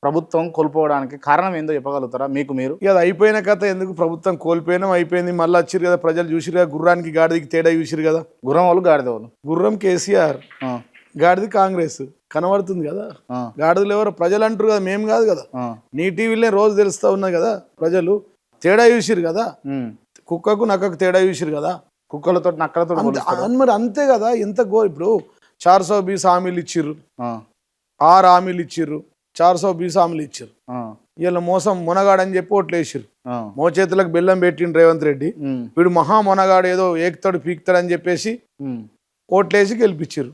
ప్రభుత్వం కోల్పోవడానికి కారణం ఏందో చెప్పగలుగుతారా మీకు మీరు? ఇక అది అయిపోయిన కథ ఎందుకు, ప్రభుత్వం కోల్పోయినాం అయిపోయింది, మళ్ళీ వచ్చిరు కదా ప్రజలు, చూసిరు కదా గుర్రానికి గాడిదికి తేడా చూసిరు కదా. గుర్రం వాళ్ళు గాడిద వాళ్ళు. గుర్రం కేసీఆర్, గాడిది కాంగ్రెస్ కనబడుతుంది కదా. గాడిదలు ఎవరు ప్రజలు అంటారు కదా, మేము కాదు కదా. నీ టీవీలోనే రోజు తెలుస్తా ఉన్నది కదా, ప్రజలు తేడా చూసిరు కదా. కుక్కకు నక్కకు తేడా చూసిరు కదా, కుక్కలతో నక్కలతో మరి అంతే కదా. ఎంత ఇప్పుడు 420 హామీలు ఇచ్చిర్రు, 6 హామీలు ఇచ్చిర్రు, 420 హామీలు ఇచ్చిర్రు. వీళ్ళ మోసం మొనగాడని చెప్పి ఓట్లు వేసిర్రు. మోచేతులకు బెల్లం పెట్టిండు రేవంత్ రెడ్డి. వీడు మహా మొనగాడు, ఏదో ఏకుతాడు పీకుతాడు అని చెప్పేసి ఓట్లేసి గెలిపించారు.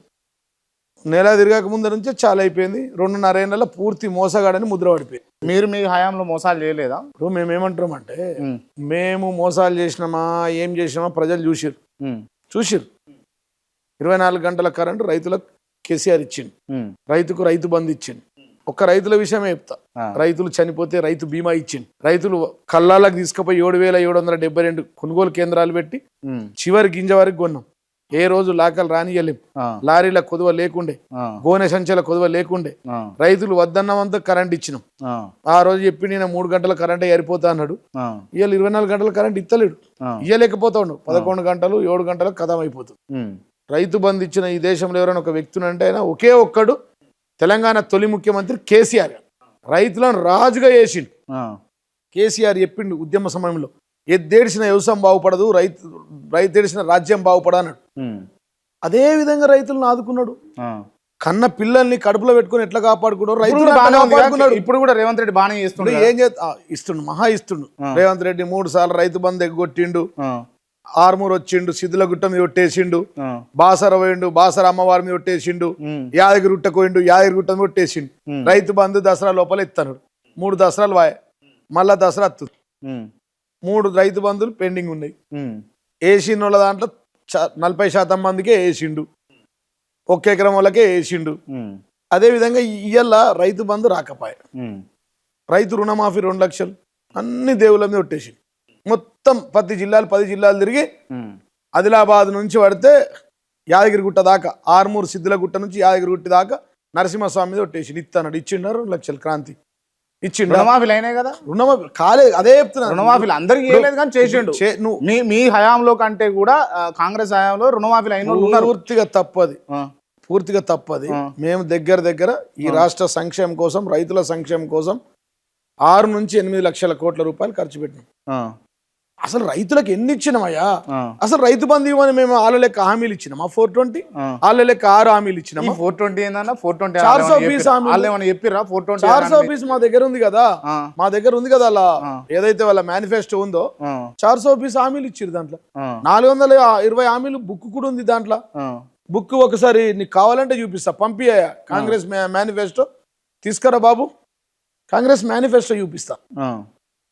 నెల తిరగక ముందు నుంచే చాలా అయిపోయింది. 2.5 ఏళ్ళ పూర్తి మోసగాడని ముద్ర పడిపోయింది. మీరు మీ హయాంలో మోసాలు చేయలేదా? ఇప్పుడు మేమేమంటామంటే, మేము మోసాలు చేసినామా ఏం చేసినామా ప్రజలు చూసిర్రు. 24 గంటల కరెంటు రైతులకు కేసీఆర్ ఇచ్చిండు, రైతుకు రైతు బంధు ఇచ్చిండు. ఒక్క రైతుల విషయమే చెప్తా. రైతులు చనిపోతే రైతు బీమా ఇచ్చిండు. రైతులు కళ్ళాలకు తీసుకుపోయి 7,772 కొనుగోలు కేంద్రాలు పెట్టి చివరి గింజ వరకు కొన్నాం. ఏ రోజు లాకలు రానియలేం, లారీల కొదువ లేకుండే, గోనె సంచల కొదువ లేకుండే. రైతులు వద్దన్నమంతా కరెంట్ ఇచ్చినాం. ఆ రోజు చెప్పి నేను 3 గంటల కరెంట్ ఏరిపోతా అన్నాడు. ఇవాళ 24 గంటల కరెంట్ ఇస్తలేడు, ఇయ్యలేకపోతాడు. 11 గంటలు 7 గంటలకు కథం అయిపోతుంది. రైతు బంధు ఇచ్చిన ఈ దేశంలో ఎవరైనా ఒక వ్యక్తిని అంటే ఆయన ఒకే ఒక్కడు, తెలంగాణ తొలి ముఖ్యమంత్రి కేసీఆర్. రైతులను రాజుగా చేసిండు. కేసీఆర్ చెప్పిండు ఉద్యమ సమయంలో, ఎద్దేడిసిన వ్యవసాయం బాగుపడదు, రైతేడిసిన రాజ్యం బాగుపడ అన్నాడు. అదే విధంగా రైతులను ఆదుకున్నాడు. కన్న పిల్లల్ని కడుపులో పెట్టుకుని ఎట్లా కాపాడుకున్నాడు రైతులు. ఇప్పుడు కూడా రేవంత్ రెడ్డి బాగానే చేస్తుండే. ఏం ఇస్తుండు, మహా ఇస్తుండు. రేవంత్ రెడ్డి 3 సార్లు రైతు బంధు ఎగ్గొట్టిండు. ఆర్మూర్ వచ్చిండు, సిద్ధులగుట్ట మీద కొట్టేసిండు, బాసర పోయిండు, బాసర అమ్మవారి మీద కొట్టేసిండు, యాదగిరిగుట్ట పోయిండు, యాదగిరిగుట్ట మీద కొట్టేసిండు. రైతు బంధు దసరా లోపల ఇస్తాడు. 3 దసరాలు వాయ, మళ్ళా దసరా వస్తుంది. 3 రైతు బంధులు పెండింగ్ ఉన్నాయి. వేసిన వాళ్ళ దాంట్లో 40% మందికే వేసిండు, 1 ఎకరం వాళ్ళకే వేసిండు. అదే విధంగా ఇయ్యాల రైతు బంధు రాకపోయా. రైతు రుణమాఫీ 2 లక్షలు అన్ని దేవుళ్ళ మీద కొట్టేసిండు. మొత్తం 10 జిల్లాలు తిరిగి ఆదిలాబాద్ నుంచి పడితే యాదగిరిగుట్ట దాకా, ఆర్మూర్ సిద్ధులగుట్ట నుంచి యాదగిరిగుట్ట దాకా నరసింహస్వామి మీద కొట్టేసి ఇస్తాడు. ఇచ్చిండు 2 లక్షలు క్రాంతి ఇచ్చిండు. రుణమాఫీలు అయినాయి కదా, రుణమాఫీ కాలేదు. అదే చెప్తున్నా, రుణమాఫీలు అందరికి వేయలేదు కానీ చేసిండు. మీ హయాంలో కంటే కూడా కాంగ్రెస్ హయాంలో రుణమాఫీలు అయిన పూర్తిగా తప్పది. మేము దగ్గర ఈ రాష్ట్ర సంక్షేమం కోసం, రైతుల సంక్షేమం కోసం 6 నుంచి 8 లక్షల కోట్ల రూపాయలు ఖర్చు పెట్టినాం. అసలు రైతులకు ఎన్ని ఇచ్చినామయ్యా? అసలు రైతు బంధు ఇవ్వని మేము వాళ్ళ లెక్క హామీలు ఇచ్చినామా? 420 వాళ్ళ లెక్క 6 హామీలు ఇచ్చినామా? 420 ఏందన్నా? 420 హామీలు చెప్పిరా? 420 మా దగ్గర ఉంది కదా, అలా ఏదైతే వాళ్ళ మేనిఫెస్టో ఉందో 420 హామీలు ఇచ్చిరు. దాంట్లో 420 హామీలు బుక్ కూడా ఉంది. దాంట్లో బుక్ ఒకసారి నీకు కావాలంటే చూపిస్తా, పంపియ్యా. కాంగ్రెస్ మేనిఫెస్టో తీసుకురా బాబు, కాంగ్రెస్ మేనిఫెస్టో చూపిస్తా.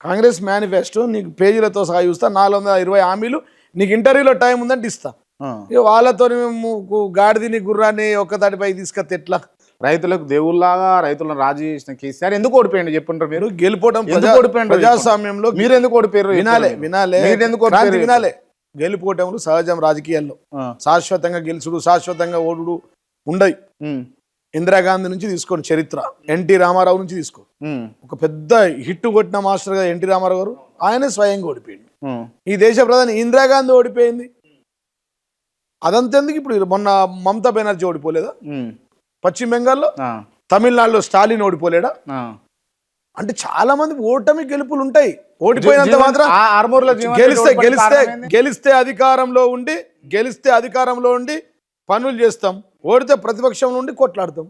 కాంగ్రెస్ మేనిఫెస్టో నీకు పేజీలతో సహా చూస్తా. 420 హామీలు. నీకు ఇంటర్వ్యూలో టైం ఉందంటే ఇస్తా. ఇక వాళ్ళతో గాడిదిని గుర్రాన్ని ఒక్కదాటిపై తీసుకొస్తే ఎట్లా? రైతులకు దేవుళ్ళలాగా రైతులను రాజీ చేసిన కేసీఆర్ ఎందుకు ఓడిపోయింది చెప్పంటారు మీరు? గెలిపోవడం ప్రజాస్వామ్యంలో మీరు ఎందుకు ఓడిపోయారు? వినాలే. గెలిపోవటంలో సహజం. రాజకీయాల్లో శాశ్వతంగా గెలుచుడు, శాశ్వతంగా ఓడు ఉండయి. ఇందిరాగాంధీ నుంచి తీసుకోండి చరిత్ర, ఎన్టీ రామారావు నుంచి తీసుకో. ఒక పెద్ద హిట్ కొట్టిన మాస్టర్ గా ఎన్టీ రామారావు గారు, ఆయనే స్వయంగా ఓడిపోయింది. ఈ దేశ ప్రధాని ఇందిరాగాంధీ ఓడిపోయింది. అదంతెందుకు, ఇప్పుడు మొన్న మమతా బెనర్జీ ఓడిపోలేదా? పశ్చిమ బెంగాల్లో, తమిళనాడులో స్టాలిన్ ఓడిపోలేడా? అంటే చాలా మంది ఓటమి గెలుపులు ఉంటాయి. ఓడిపోయినంత మాత్రం గెలిస్తే అధికారంలో ఉండి పనులు చేస్తాం, ఓడితే ప్రతిపక్షంలో ఉండి కొట్లాడతాం.